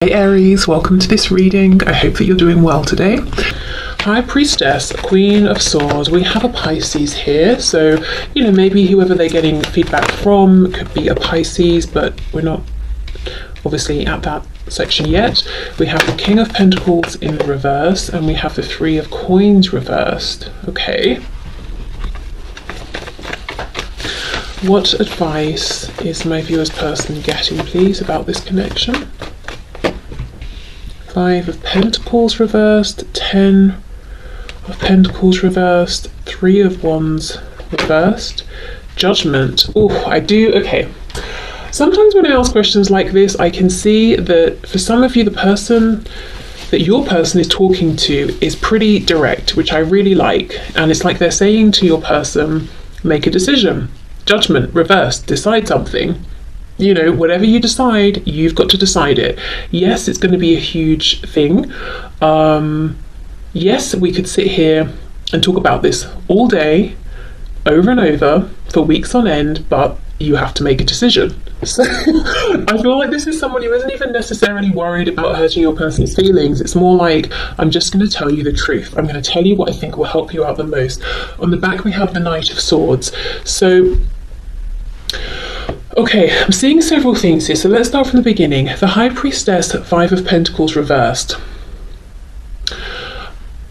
Hey Aries, welcome to this reading. I hope that you're doing well today. High Priestess, Queen of Swords. We have a Pisces here, so maybe whoever they're getting feedback from could be a Pisces, but we're not obviously at that section yet. We have the King of Pentacles in reverse, and we have the Three of Coins reversed. Okay. What advice is my viewer's person getting, please, about this connection? Five of Pentacles reversed, 10 of Pentacles reversed, 3 of Wands reversed, Judgment. Oh, okay. Sometimes when I ask questions like this, I can see that for some of you, the person that your person is talking to is pretty direct, which I really like. And it's like they're saying to your person, make a decision. Judgment, reversed, decide something. Whatever you decide, you've got to decide it. Yes, it's going to be a huge thing. Yes, we could sit here and talk about this all day, over and over, for weeks on end, but you have to make a decision. So I feel like this is someone who isn't even necessarily worried about hurting your person's feelings. It's more like, I'm just going to tell you the truth. I'm going to tell you what I think will help you out the most. On the back, we have the Knight of Swords. So okay, I'm seeing several things here, so let's start from the beginning. The High Priestess, 5 of Pentacles reversed.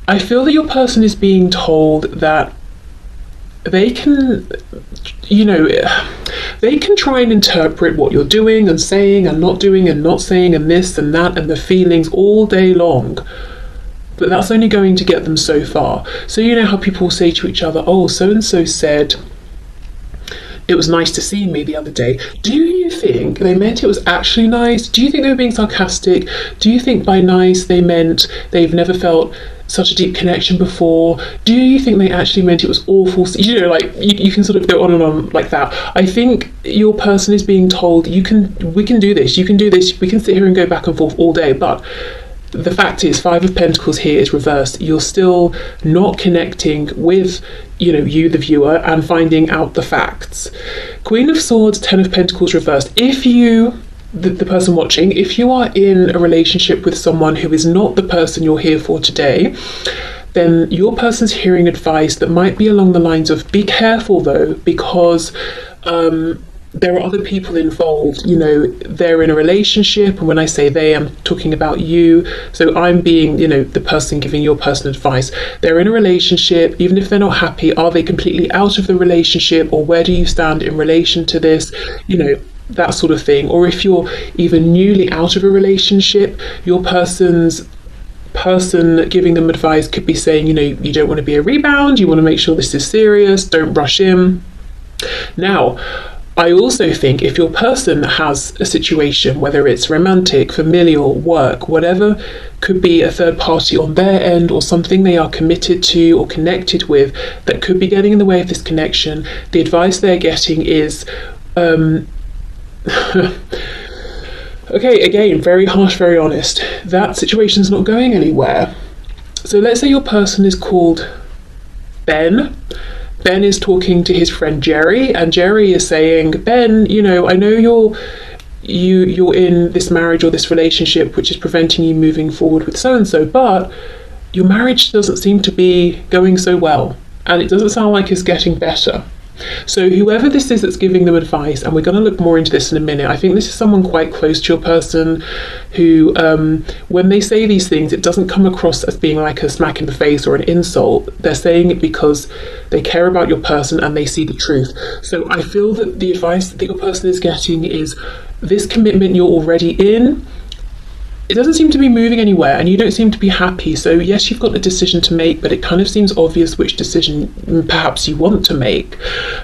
I feel that your person is being told that they can, they can try and interpret what you're doing and saying and not doing and not saying and this and that and the feelings all day long. But that's only going to get them so far. So you know how people say to each other, oh, so-and-so said, it was nice to see me the other day. Do you think they meant it was actually nice? Do you think they were being sarcastic? Do you think by nice they meant they've never felt such a deep connection before? Do you think they actually meant it was awful? You can sort of go on and on like that. I think your person is being told, we can do this, you can do this, we can sit here and go back and forth all day, but the fact is, 5 of Pentacles here is reversed. You're still not connecting with, you, the viewer, and finding out the facts. Queen of Swords, 10 of Pentacles reversed. If you, the person watching, if you are in a relationship with someone who is not the person you're here for today, then your person's hearing advice that might be along the lines of, be careful though, because there are other people involved. They're in a relationship, and when I say they, I'm talking about you. So I'm being, the person giving your person advice. They're in a relationship. Even if they're not happy, are they completely out of the relationship, or where do you stand in relation to this? That sort of thing. Or if you're even newly out of a relationship, your person giving them advice could be saying, you don't want to be a rebound, you want to make sure this is serious, don't rush in. Now, I also think if your person has a situation, whether it's romantic, familial, work, whatever, could be a third party on their end or something they are committed to or connected with that could be getting in the way of this connection, the advice they're getting is, okay, again, very harsh, very honest. That situation's not going anywhere. So let's say your person is called Ben. Ben is talking to his friend Jerry, and Jerry is saying, Ben, I know you're in this marriage or this relationship which is preventing you moving forward with so-and-so, but your marriage doesn't seem to be going so well, and it doesn't sound like it's getting better. So whoever this is that's giving them advice, and we're going to look more into this in a minute, I think this is someone quite close to your person who, when they say these things, it doesn't come across as being like a smack in the face or an insult. They're saying it because they care about your person and they see the truth. So I feel that the advice that your person is getting is, this commitment you're already in, it doesn't seem to be moving anywhere, and you don't seem to be happy. So yes, you've got a decision to make, but it kind of seems obvious which decision perhaps you want to make.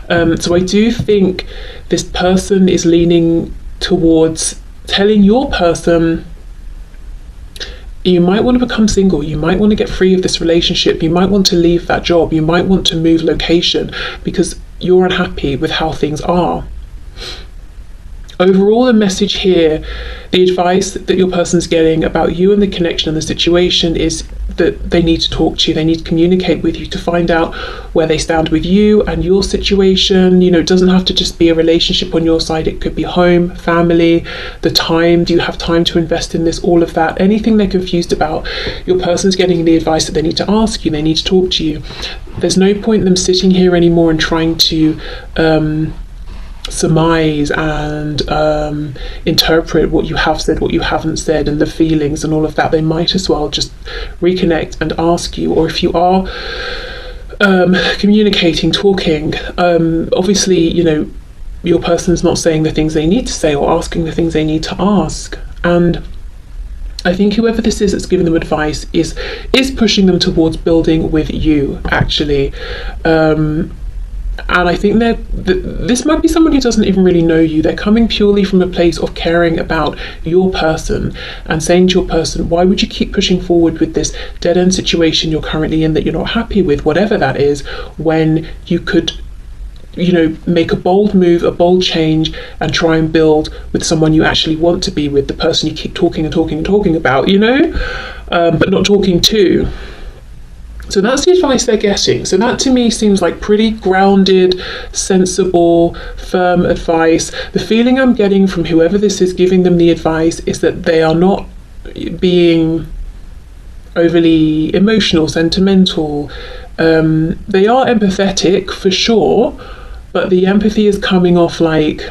So I do think this person is leaning towards telling your person, you might want to become single, you might want to get free of this relationship, you might want to leave that job, you might want to move location because you're unhappy with how things are. Overall, the message here, the advice that your person's getting about you and the connection and the situation is that they need to talk to you, they need to communicate with you to find out where they stand with you and your situation. You know, it doesn't have to just be a relationship on your side, it could be home, family, the time, do you have time to invest in this, all of that. Anything they're confused about, your person's getting the advice that they need to ask you, they need to talk to you. There's no point in them sitting here anymore and trying to surmise and interpret what you have said, what you haven't said, and the feelings and all of that. They might as well just reconnect and ask you. Or if you are communicating, talking, obviously, you know, your person's not saying the things they need to say or asking the things they need to ask. And I think whoever this is that's giving them advice is pushing them towards building with you, actually. And I think this might be someone who doesn't even really know you. They're coming purely from a place of caring about your person and saying to your person, why would you keep pushing forward with this dead-end situation you're currently in that you're not happy with, whatever that is, when you could, you know, make a bold move, a bold change, and try and build with someone you actually want to be with, the person you keep talking and talking and talking about, you know, but not talking to. So that's the advice they're getting. So that to me seems like pretty grounded, sensible, firm advice. The feeling I'm getting from whoever this is giving them the advice is that they are not being overly emotional, sentimental. They are empathetic for sure, but the empathy is coming off like,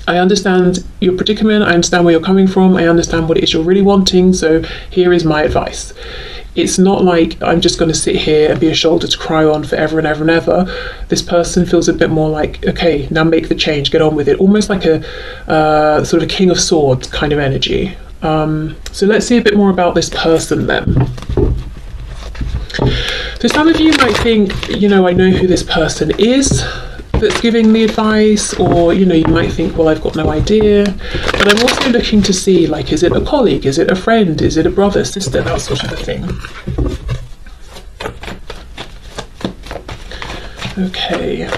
I understand your predicament, I understand where you're coming from, I understand what it is you're really wanting, so here is my advice. It's not like I'm just going to sit here and be a shoulder to cry on forever and ever and ever. This person feels a bit more like, okay, now make the change, get on with it. Almost like a sort of a King of Swords kind of energy. So let's see a bit more about this person then. So some of you might think, you know, I know who this person is that's giving the advice, or, you know, you might think, well, I've got no idea. But I'm also looking to see, like, is it a colleague? Is it a friend? Is it a brother, sister? That sort of a thing. Okay.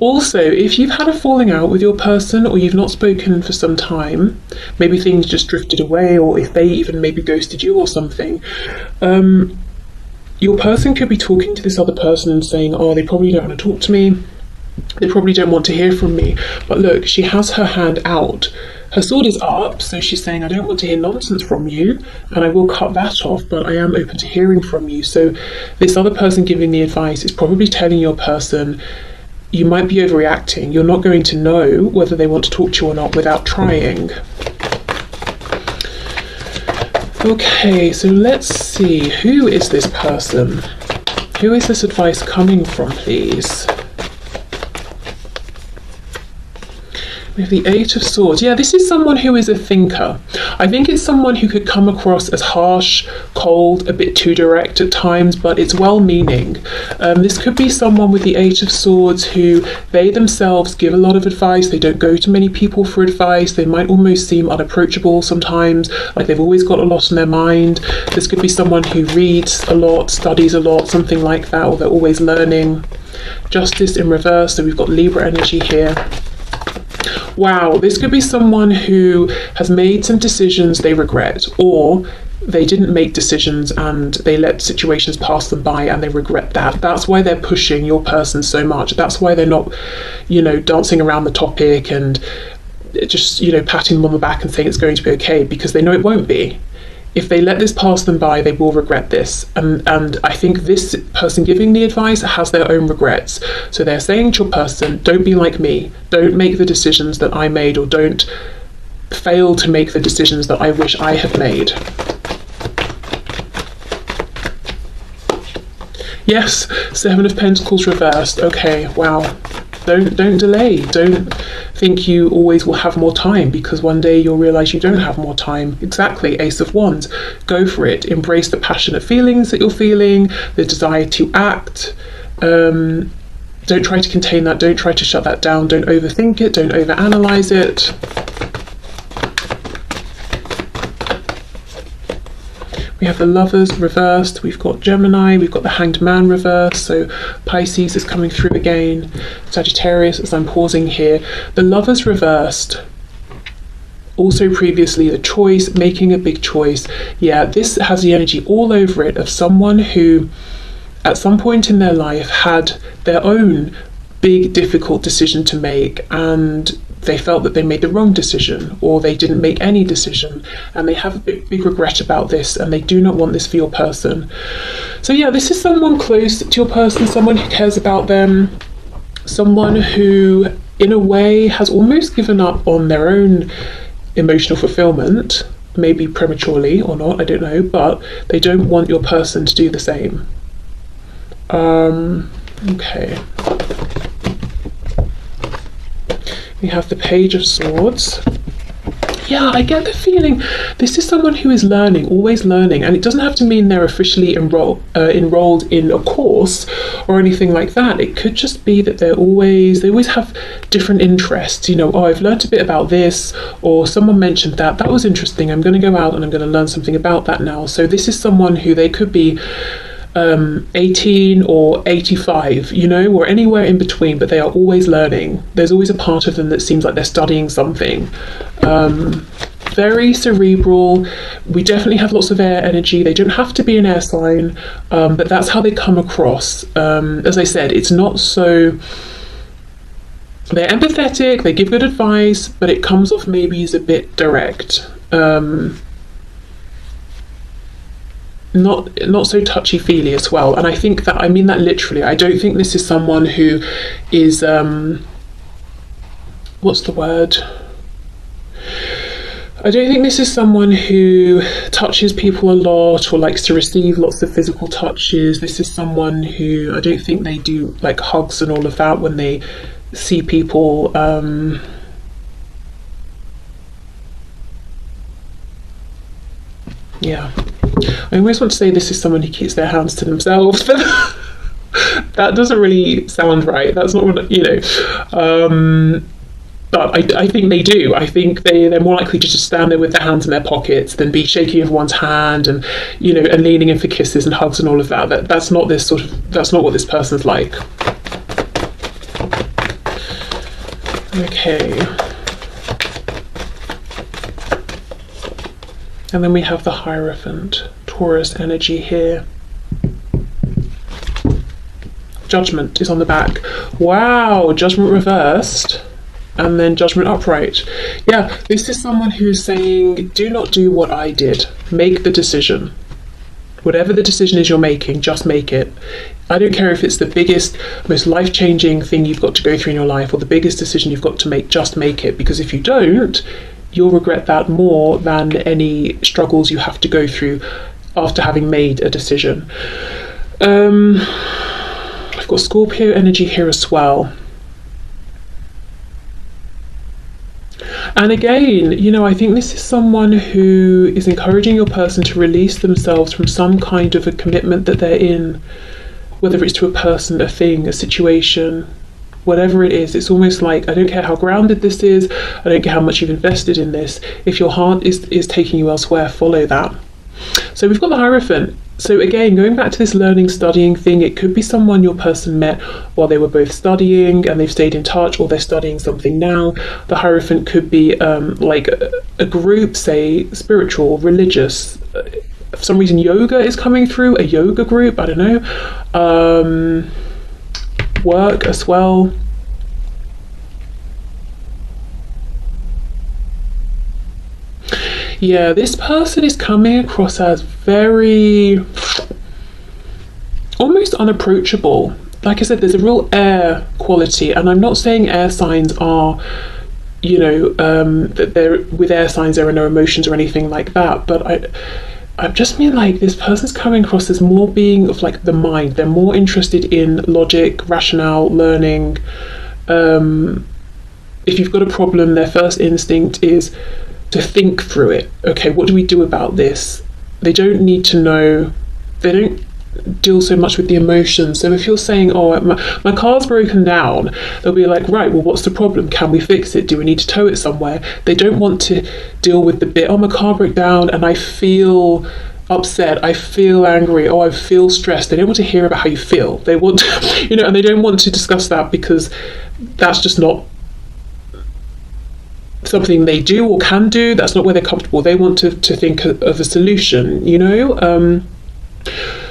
Also, if you've had a falling out with your person, or you've not spoken for some time, maybe things just drifted away, or if they even maybe ghosted you or something, your person could be talking to this other person and saying, oh, they probably don't want to talk to me, they probably don't want to hear from me. But look, she has her hand out. Her sword is up, so she's saying, I don't want to hear nonsense from you, and I will cut that off, but I am open to hearing from you. So this other person giving the advice is probably telling your person, you might be overreacting. You're not going to know whether they want to talk to you or not without trying. Okay, so let's see, who is this person? Who is this advice coming from, please? We have the Eight of Swords. Yeah, this is someone who is a thinker. I think it's someone who could come across as harsh, cold, a bit too direct at times, but it's well-meaning. This could be someone with the Eight of Swords who they themselves give a lot of advice. They don't go to many people for advice. They might almost seem unapproachable sometimes, like they've always got a lot on their mind. This could be someone who reads a lot, studies a lot, something like that, or they're always learning. Justice in reverse, so we've got Libra energy here. Wow, this could be someone who has made some decisions they regret, or they didn't make decisions and they let situations pass them by and they regret that. That's why they're pushing your person so much. That's why they're not, you know, dancing around the topic and just, you know, patting them on the back and saying it's going to be okay, because they know it won't be. If they let this pass them by, they will regret this. And I think this person giving the advice has their own regrets. So they're saying to your person, don't be like me. Don't make the decisions that I made, or don't fail to make the decisions that I wish I had made. Yes, Seven of Pentacles reversed. Okay, wow. Don't delay. Don't think you always will have more time, because one day you'll realize you don't have more time. Exactly, Ace of Wands. Go for it. Embrace the passionate feelings that you're feeling, the desire to act. Don't try to contain that. Don't try to shut that down. Don't overthink it. Don't overanalyze it. We have the Lovers reversed, we've got Gemini, we've got the Hanged Man reversed, so Pisces is coming through again, Sagittarius, as I'm pausing here. The Lovers reversed, Also previously, the choice, making a big choice. Yeah, this has the energy all over it of someone who at some point in their life had their own big difficult decision to make, and they felt that they made the wrong decision, or they didn't make any decision, and they have a big regret about this, and they do not want this for your person. So yeah, this is someone close to your person, someone who cares about them, someone who in a way has almost given up on their own emotional fulfillment, maybe prematurely or not, I don't know, but they don't want your person to do the same. Okay. We have the Page of Swords. Yeah, I get the feeling this is someone who is learning, always learning, and it doesn't have to mean they're officially enrolled in a course or anything like that. It could just be that they always have different interests. You know, oh, I've learned a bit about this, or someone mentioned that was interesting. I'm going to go out and I'm going to learn something about that now. So this is someone who they could be 18 or 85, you know, or anywhere in between, but they are always learning. There's always a part of them that seems like they're studying something. Very cerebral. We definitely have lots of air energy. They don't have to be an air sign, but that's how they come across. As I said, it's not so... They're empathetic, they give good advice, but it comes off maybe as a bit direct. Not so touchy-feely as well, and I think that I mean that literally. I don't think this is someone who is what's the word? I don't think this is someone who touches people a lot or likes to receive lots of physical touches. This is someone who I don't think they do like hugs and all of that when they see people. Yeah. I always want to say this is someone who keeps their hands to themselves, but that doesn't really sound right. That's not what, you know. But I think they do. I think they're more likely to just stand there with their hands in their pockets than be shaking everyone's hand and, you know, and leaning in for kisses and hugs and all of that. That's not what this person's like. Okay. And then we have the Hierophant, Taurus energy here. Judgment is on the back. Wow, Judgment reversed and then Judgment upright. Yeah, this is someone who's saying, do not do what I did. Make the decision. Whatever the decision is you're making, just make it. I don't care if it's the biggest, most life-changing thing you've got to go through in your life or the biggest decision you've got to make, just make it. Because if you don't, you'll regret that more than any struggles you have to go through after having made a decision. I've got Scorpio energy here as well. And again, you know, I think this is someone who is encouraging your person to release themselves from some kind of a commitment that they're in, whether it's to a person, a thing, a situation, whatever it is. It's almost like, I don't care how grounded this is, I don't care how much you've invested in this, if your heart is taking you elsewhere, follow that. So we've got the Hierophant. So again, going back to this learning, studying thing, it could be someone your person met while they were both studying and they've stayed in touch, or they're studying something now. The Hierophant could be like a group, say spiritual, religious. For some reason yoga is coming through, a yoga group, I don't know. Work as well. Yeah, this person is coming across as very almost unapproachable. Like I said, there's a real air quality, and I'm not saying air signs are, you know, that they're with air signs there are no emotions or anything like that, but I just mean like this person's coming across as more being of like the mind. They're more interested in logic, rationale, learning. If you've got a problem, their first instinct is to think through it. Okay, what do we do about this? They don't need to know, they don't deal so much with the emotions. So if you're saying, oh, my car's broken down, they'll be like, right, well, what's the problem? Can we fix it? Do we need to tow it somewhere? They don't want to deal with the bit, oh, my car broke down and I feel upset, I feel angry, oh, I feel stressed. They don't want to hear about how you feel. They want to, you know, and they don't want to discuss that because that's just not something they do or can do. That's not where they're comfortable. They want to think of a solution, you know?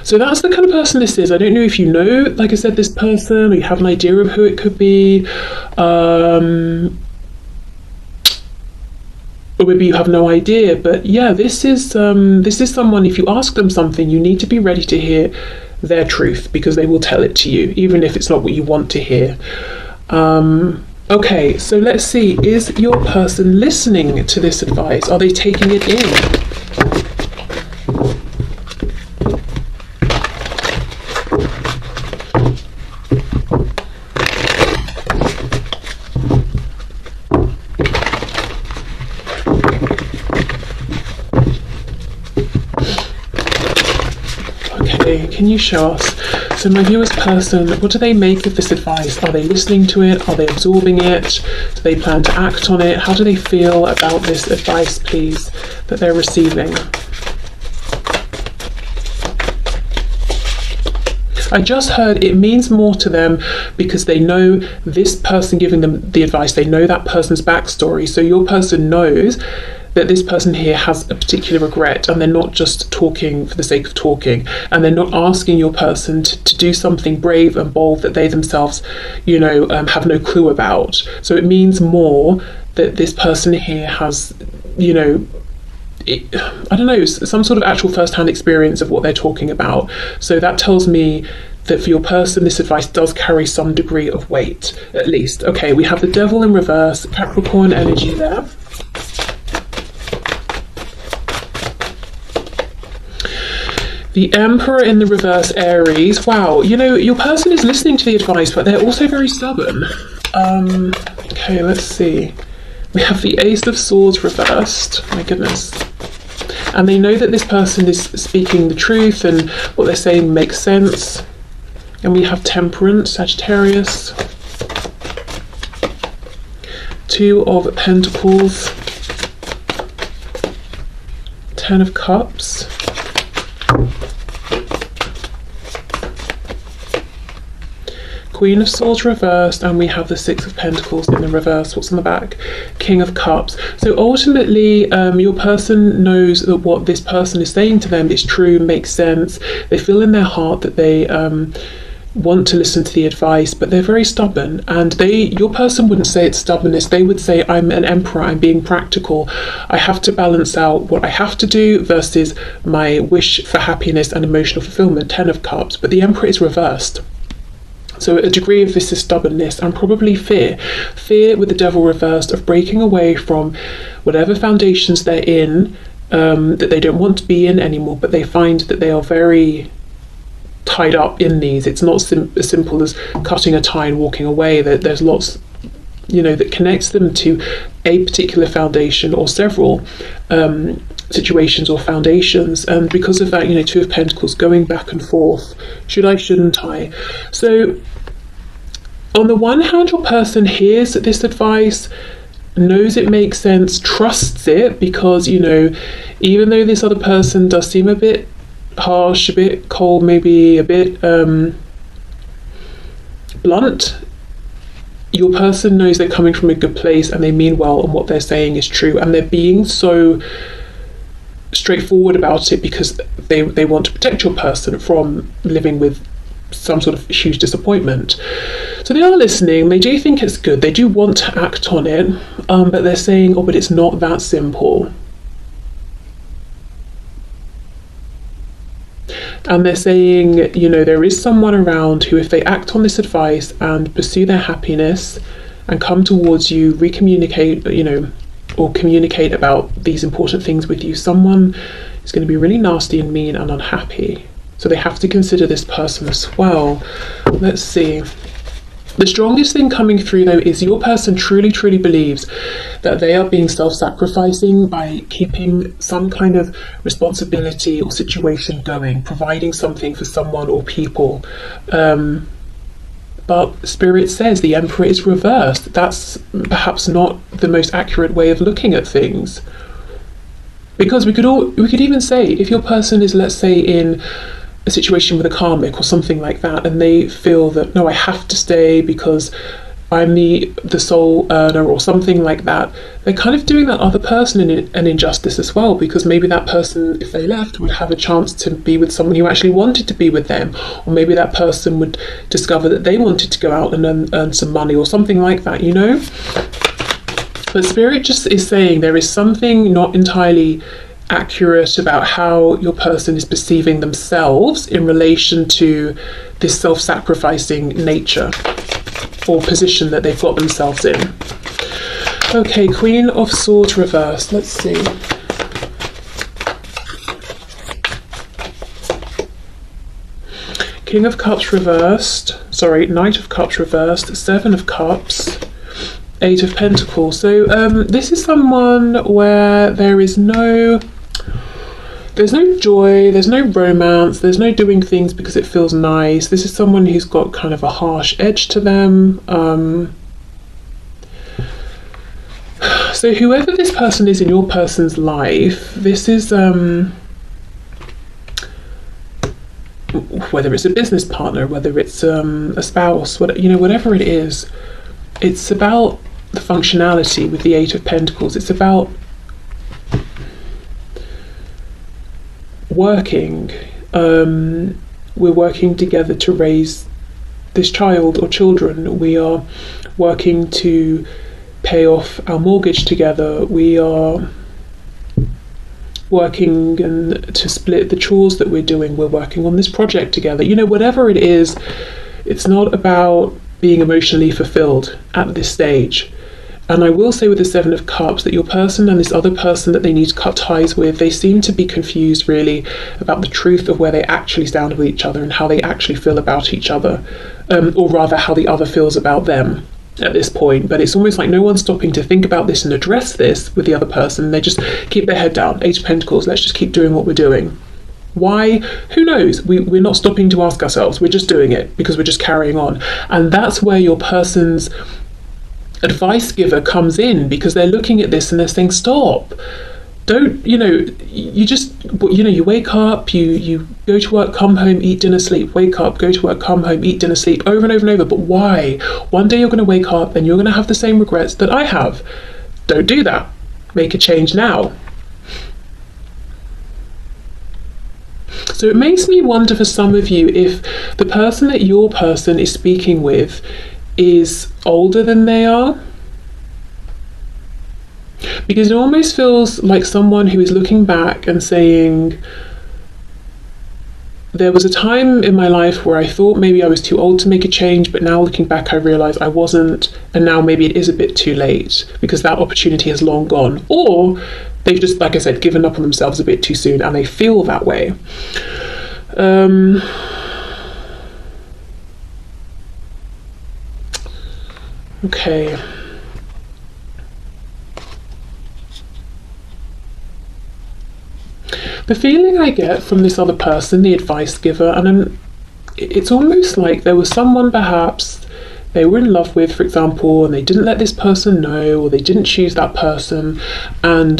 So that's the kind of person this is. I don't know if you know, like I said, this person, or you have an idea of who it could be. Or maybe you have no idea, but yeah, this is someone, if you ask them something, you need to be ready to hear their truth, because they will tell it to you, even if it's not what you want to hear. Okay, so let's see, is your person listening to this advice? Are they taking it in? Can you show us? So my viewer's person, what do they make of this advice? Are they listening to it? Are they absorbing it? Do they plan to act on it? How do they feel about this advice, please, that they're receiving? I just heard it means more to them because they know this person giving them the advice, they know that person's backstory. So your person knows that this person here has a particular regret, and they're not just talking for the sake of talking, and they're not asking your person to do something brave and bold that they themselves, you know, have no clue about. So it means more that this person here has, you know, I don't know, some sort of actual first-hand experience of what they're talking about. So that tells me that for your person, this advice does carry some degree of weight, at least. Okay, we have the Devil in reverse, Capricorn energy there. The Emperor in the reverse, Aries. Wow, you know, your person is listening to the advice, but they're also very stubborn. Okay, let's see. We have the Ace of Swords reversed. My goodness. And they know that this person is speaking the truth and what they're saying makes sense. And we have Temperance, Sagittarius. Two of Pentacles. Ten of Cups. Queen of Swords reversed, and we have the Six of Pentacles in the reverse. What's on the back? King of Cups. So ultimately, your person knows that what this person is saying to them is true, makes sense. They feel in their heart that they want to listen to the advice, but they're very stubborn. And your person wouldn't say it's stubbornness. They would say, I'm an emperor, I'm being practical. I have to balance out what I have to do versus my wish for happiness and emotional fulfillment. 10 of Cups. But the Emperor is reversed. So a degree of this is stubbornness and probably fear. Fear with the Devil reversed of breaking away from whatever foundations they're in, that they don't want to be in anymore, but they find that they are very tied up in these. It's not as simple as cutting a tie and walking away. There's lots, you know, that connects them to a particular foundation or several situations or foundations, and because of that, you know, Two of Pentacles going back and forth. Should I, shouldn't I? So on the one hand, your person hears this advice, knows it makes sense, trusts it, because, you know, even though this other person does seem a bit harsh, a bit cold, maybe a bit blunt, your person knows they're coming from a good place and they mean well, and what they're saying is true, and they're being so straightforward about it because they want to protect your person from living with some sort of huge disappointment. So they are listening, they do think it's good, they do want to act on it, but they're saying, oh, but it's not that simple. And they're saying, you know, there is someone around who, if they act on this advice and pursue their happiness and come towards you, recommunicate, you know, or communicate about these important things with you, someone is going to be really nasty and mean and unhappy. So they have to consider this person as well. Let's see. The strongest thing coming through, though, is your person truly, truly believes that they are being self-sacrificing by keeping some kind of responsibility or situation going, providing something for someone or people. But Spirit says the Emperor is reversed. That's perhaps not the most accurate way of looking at things. Because we could even say, if your person is, let's say, in a situation with a karmic or something like that, and they feel that, no, I have to stay because I'm the sole earner or something like that, they're kind of doing that other person an injustice as well, because maybe that person, if they left, would have a chance to be with someone who actually wanted to be with them, or maybe that person would discover that they wanted to go out and earn some money or something like that, you know. But Spirit just is saying there is something not entirely accurate about how your person is perceiving themselves in relation to this self-sacrificing nature or position that they've got themselves in. Okay, Queen of Swords reversed. Let's see. King of Cups reversed. Sorry, Knight of Cups reversed. Seven of Cups. Eight of Pentacles. So this is someone where there's no joy, there's no romance, there's no doing things because it feels nice. This is someone who's got kind of a harsh edge to them. So whoever this person is in your person's life, this is whether it's a business partner, whether it's a spouse, whatever it is, it's about the functionality with the Eight of Pentacles. It's about working. We're working together to raise this child or children. We are working to pay off our mortgage together. We are working to split the chores that we're doing. We're working on this project together. Whatever it is, it's not about being emotionally fulfilled at this stage. And I will say with the Seven of Cups that your person and this other person that they need to cut ties with, they seem to be confused really about the truth of where they actually stand with each other and how they actually feel about each other, or rather how the other feels about them at this point. But it's almost like no one's stopping to think about this and address this with the other person. They just keep their head down. Eight of Pentacles, let's just keep doing what we're doing. Why? Who knows? We're not stopping to ask ourselves. We're just doing it because we're just carrying on. And that's where your person's advice giver comes in, because they're looking at this and they're saying, stop. Don't, you wake up, you go to work, come home, eat dinner, sleep, wake up, go to work, come home, eat dinner, sleep, over and over and over. But why? One day you're going to wake up and you're going to have the same regrets that I have. Don't do that. Make a change now. So it makes me wonder for some of you if the person that your person is speaking with is older than they are. Because it almost feels like someone who is looking back and saying, there was a time in my life where I thought maybe I was too old to make a change, but now looking back I realise I wasn't, and now maybe it is a bit too late because that opportunity has long gone. Or they've just, like I said, given up on themselves a bit too soon and they feel that way. Okay. The feeling I get from this other person, the advice giver, and it's almost like there was someone perhaps they were in love with, for example, and they didn't let this person know, or they didn't choose that person, and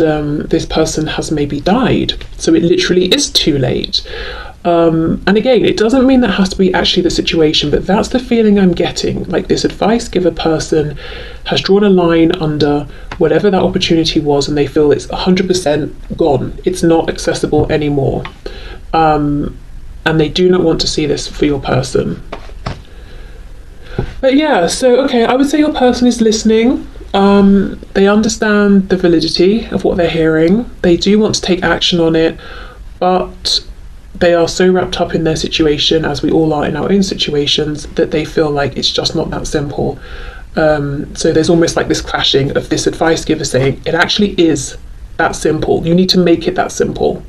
this person has maybe died. So it literally is too late. And again, it doesn't mean that has to be actually the situation, but that's the feeling I'm getting. Like this advice giver person has drawn a line under whatever that opportunity was, and they feel it's 100% gone. It's not accessible anymore. And they do not want to see this for your person. But yeah, so okay, I would say your person is listening. They understand the validity of what they're hearing. They do want to take action on it, but they are so wrapped up in their situation, as we all are in our own situations, that they feel like it's just not that simple. So there's almost like this clashing of this advice giver saying, it actually is that simple. You need to make it that simple.